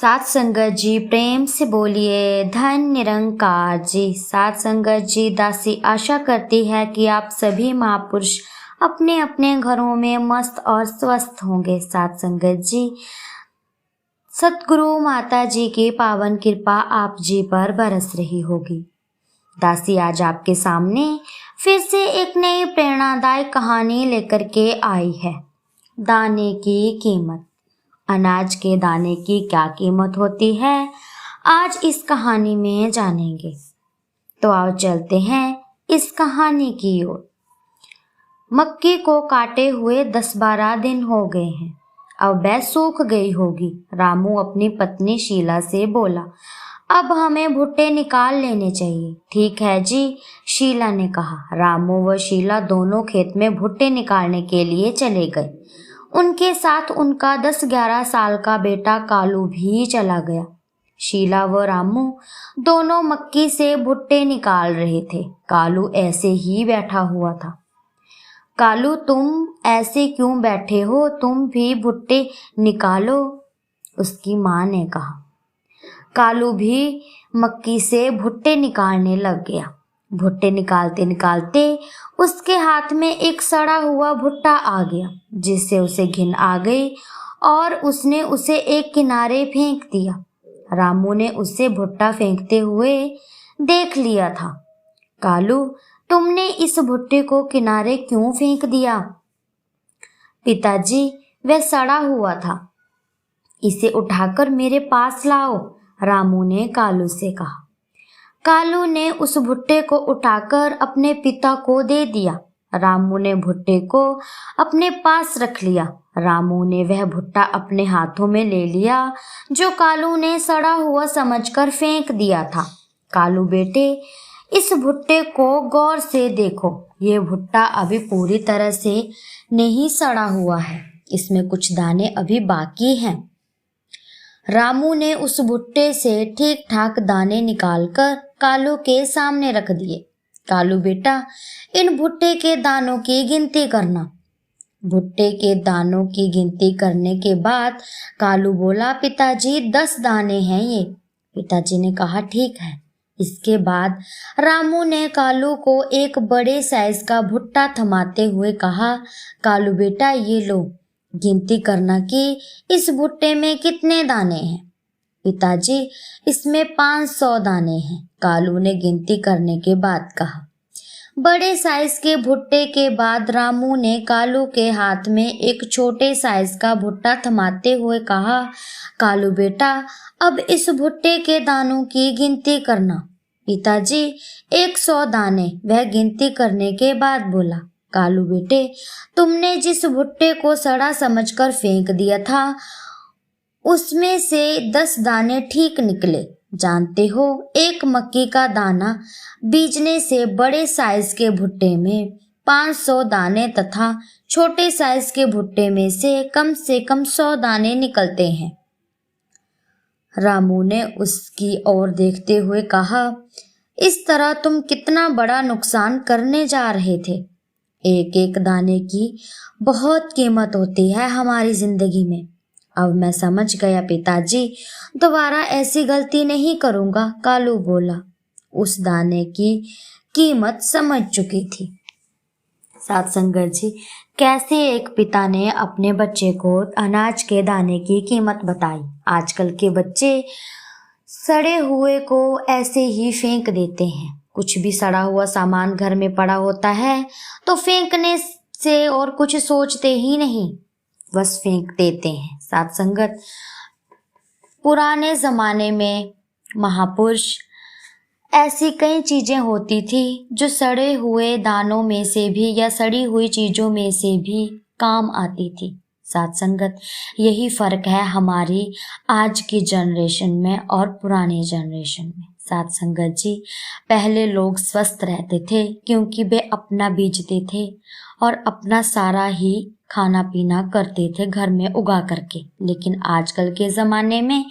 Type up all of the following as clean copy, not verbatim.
सात संगत जी प्रेम से बोलिए धन निरंकार जी। सात संगत जी, दासी आशा करती है कि आप सभी महापुरुष अपने अपने घरों में मस्त और स्वस्थ होंगे। सात संगत जी, सतगुरु माता जी की पावन कृपा आप जी पर बरस रही होगी। दासी आज आपके सामने फिर से एक नई प्रेरणादायक कहानी लेकर के आई है। दाने की कीमत। अनाज के दाने की क्या कीमत होती है, आज इस कहानी में जानेंगे। तो आओ चलते हैं इस कहानी की ओर। मक्की को काटे हुए 10-12 दिन हो गए हैं, अब वह सूख गई होगी। रामू अपनी पत्नी शीला से बोला, अब हमें भुट्टे निकाल लेने चाहिए। ठीक है जी, शीला ने कहा। रामू व शीला दोनों खेत में भुट्टे निकालने के लिए चले गए। उनके साथ उनका 10-11 साल का बेटा कालू भी चला गया। शीला व रामू दोनों मक्की से भुट्टे निकाल रहे थे। कालू ऐसे ही बैठा हुआ था। कालू, तुम ऐसे क्यों बैठे हो, तुम भी भुट्टे निकालो, उसकी माँ ने कहा। कालू भी मक्की से भुट्टे निकालने लग गया। भुट्टे निकालते निकालते उसके हाथ में एक सड़ा हुआ भुट्टा आ गया, जिससे उसे घिन आ गई और उसने उसे एक किनारे फेंक दिया। रामू ने उसे भुट्टा फेंकते हुए देख लिया था। कालू, तुमने इस भुट्टे को किनारे क्यों फेंक दिया? पिताजी, वह सड़ा हुआ था, इसे उठाकर मेरे पास लाओ, रामू ने कालू से कहा। कालू ने उस भुट्टे को उठाकर अपने पिता को दे दिया। रामू ने भुट्टे को अपने पास रख लिया। रामू ने वह भुट्टा अपने हाथों में ले लिया जो कालू ने सड़ा हुआ समझकर फेंक दिया था। कालू बेटे, इस भुट्टे को गौर से देखो, ये भुट्टा अभी पूरी तरह से नहीं सड़ा हुआ है, इसमें कुछ दाने अभी बाकी हैं। रामू ने उस भुट्टे से ठीक ठाक दाने निकालकर कालू के सामने रख दिए। कालू बेटा, इन भुट्टे के दानों की गिनती करना। भुट्टे के दानों की गिनती करने के बाद कालू बोला, पिताजी 10 दाने हैं ये। पिताजी ने कहा, ठीक है। इसके बाद रामू ने कालू को एक बड़े साइज का भुट्टा थमाते हुए कहा, कालू बेटा ये लो, गिनती करना कि इस भुट्टे में कितने दाने हैं। पिताजी, इसमें 500 दाने हैं, कालू ने गिनती करने के बाद कहा। बड़े साइज के भुट्टे के बाद रामू ने कालू के हाथ में एक छोटे साइज का भुट्टा थमाते हुए कहा, कालू बेटा अब इस भुट्टे के दानों की गिनती करना। पिताजी 100 दाने, वह गिनती करने के बाद बोला, कालू बेटे तुमने जिस भुट्टे को सड़ा समझकर फेंक दिया था उसमें से 10 दाने ठीक निकले। जानते हो, एक मक्की का दाना बीजने से बड़े साइज के भुट्टे में 500 दाने तथा छोटे साइज के भुट्टे में से कम 100 दाने निकलते हैं। रामू ने उसकी ओर देखते हुए कहा, इस तरह तुम कितना बड़ा नुकसान करने जा रहे थे। एक एक दाने की बहुत कीमत होती है हमारी जिंदगी में। अब मैं समझ गया पिताजी, दोबारा ऐसी गलती नहीं करूंगा, कालू बोला। उस दाने की कीमत समझ चुकी थी। सात संगत जी, कैसे एक पिता ने अपने बच्चे को अनाज के दाने की कीमत बताई। आजकल के बच्चे सड़े हुए को ऐसे ही फेंक देते हैं। कुछ भी सड़ा हुआ सामान घर में पड़ा होता है तो फेंकने से और कुछ सोचते ही नहीं, बस फेंक देते हैं। सात संगत, पुराने जमाने में महापुरुष ऐसी कई चीजें होती थी जो सड़े हुए दानों में से भी या सड़ी हुई चीजों में से भी काम आती थी। सात संगत, यही फर्क है हमारी आज की जनरेशन में और पुरानी जनरेशन में। सात संगत जी, पहले लोग स्वस्थ रहते थे क्योंकि वे अपना बीजते थे और अपना सारा ही खाना पीना करते थे घर में उगा करके। लेकिन आजकल के ज़माने में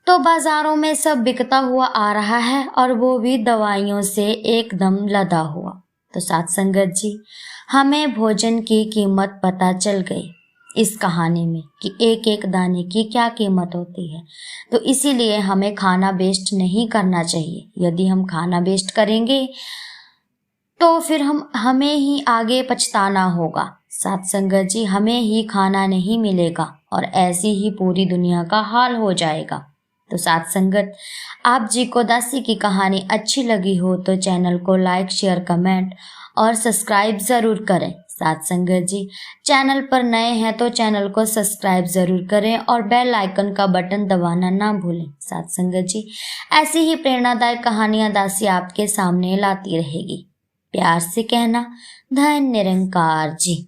तो बाज़ारों में सब बिकता हुआ आ रहा है और वो भी दवाइयों से एकदम लदा हुआ। तो सात संगत जी, हमें भोजन की कीमत पता चल गई। इस कहानी में कि एक एक दाने की क्या कीमत होती है। तो इसीलिए हमें खाना वेस्ट नहीं करना चाहिए। यदि हम खाना वेस्ट करेंगे तो फिर हमें ही आगे पछताना होगा। साथ संगत जी, हमें ही खाना नहीं मिलेगा और ऐसी ही पूरी दुनिया का हाल हो जाएगा। तो साथ संगत, आप जी को दासी की कहानी अच्छी लगी हो तो चैनल को लाइक, शेयर, कमेंट और सब्सक्राइब ज़रूर करें। साथ संगत जी, चैनल पर नए हैं तो चैनल को सब्सक्राइब ज़रूर करें और बेल आइकन का बटन दबाना ना भूलें। साथ संगत जी, ऐसी ही प्रेरणादायक कहानियाँ दासी आपके सामने लाती रहेगी। प्यार से कहना, धन्य निरंकार जी।